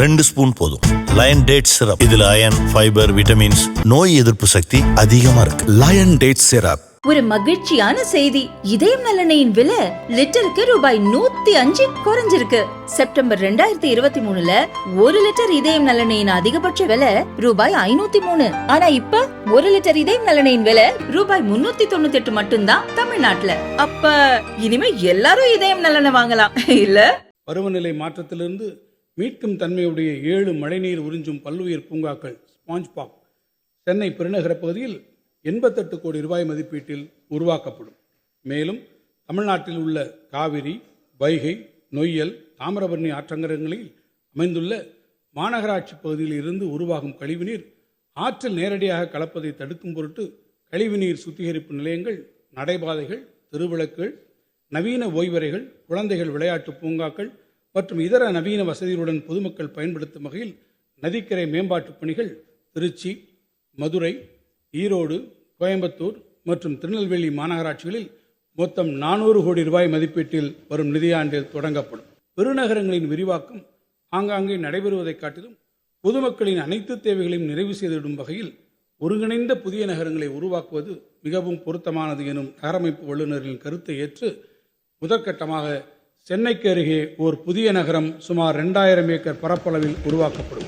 2 spoon போதும். Lion date syrup, இதுல iron, fibre, vitamins, நோய் எதிர்ப்பு சக்தி அதிகமா இருக்கு. Lion date syrup. ஒரு மகிழ்ச்சியான செய்தி. இதயம் நலனையின் விலை லிட்டருக்கு ரூபாய் 105 குறைஞ்சிருக்கு. செப்டம்பர் 2023ல 1 லிட்டர் இதயம் நலனையின் அதிகபட்ச விலை ரூபாய் 503. ஆனா இப்ப 1 லிட்டர் இதயம் நலனையின் விலை ரூபாய் 398 மட்டும்தான் தமிழ்நாட்டுல. அப்ப இனிமே எல்லாரும் இதயம் நலனை வாங்கலாம் இல்ல? பருவநிலை மாற்றத்திலிருந்து மீட்கும் தன்மையுடைய 7 மழைநீர் உறிஞ்சும் பல்லுயிர் பூங்காக்கள் ஸ்பாஞ்ச் பார்க் சென்னை பெருநகர பகுதியில் 88 கோடி ரூபாய் மதிப்பீட்டில் உருவாக்கப்படும். மேலும் தமிழ்நாட்டில் உள்ள காவிரி, வைகை, நொய்யல், தாமிரபரணி ஆற்றங்கரங்களில் அமைந்துள்ள மாநகராட்சி பகுதியில் இருந்து உருவாகும் கழிவுநீர் ஆற்றில் நேரடியாக கலப்பதை தடுக்கும் பொருட்டு கழிவுநீர் சுத்திகரிப்பு நிலையங்கள், நடைபாதைகள், திருவிளக்குகள், நவீன ஓய்வறைகள், குழந்தைகள் விளையாட்டு பூங்காக்கள் மற்றும் இதர நவீன வசதிகளுடன் பொதுமக்கள் பயன்படுத்தும் வகையில் நதிக்கரை மேம்பாட்டு பணிகள் திருச்சி, மதுரை, ஈரோடு, கோயம்புத்தூர் மற்றும் திருநெல்வேலி மாநகராட்சிகளில் மொத்தம் 400 கோடி ரூபாய் மதிப்பீட்டில் வரும் நிதியாண்டில் தொடங்கப்படும். பெருநகரங்களின் விரிவாக்கம் ஆங்காங்கே நடைபெறுவதைக் காட்டிலும் பொதுமக்களின் அனைத்து தேவைகளையும் நிறைவு செய்திடும் வகையில் ஒருங்கிணைந்த புதிய நகரங்களை உருவாக்குவது மிகவும் பொருத்தமானது எனும் நகரமைப்பு வல்லுநர்களின் கருத்தை ஏற்று முதற்கட்டமாக சென்னைக்கு அருகே ஓர் புதிய நகரம் சுமார் 2000 ஏக்கர் பரப்பளவில் உருவாக்கப்படும்.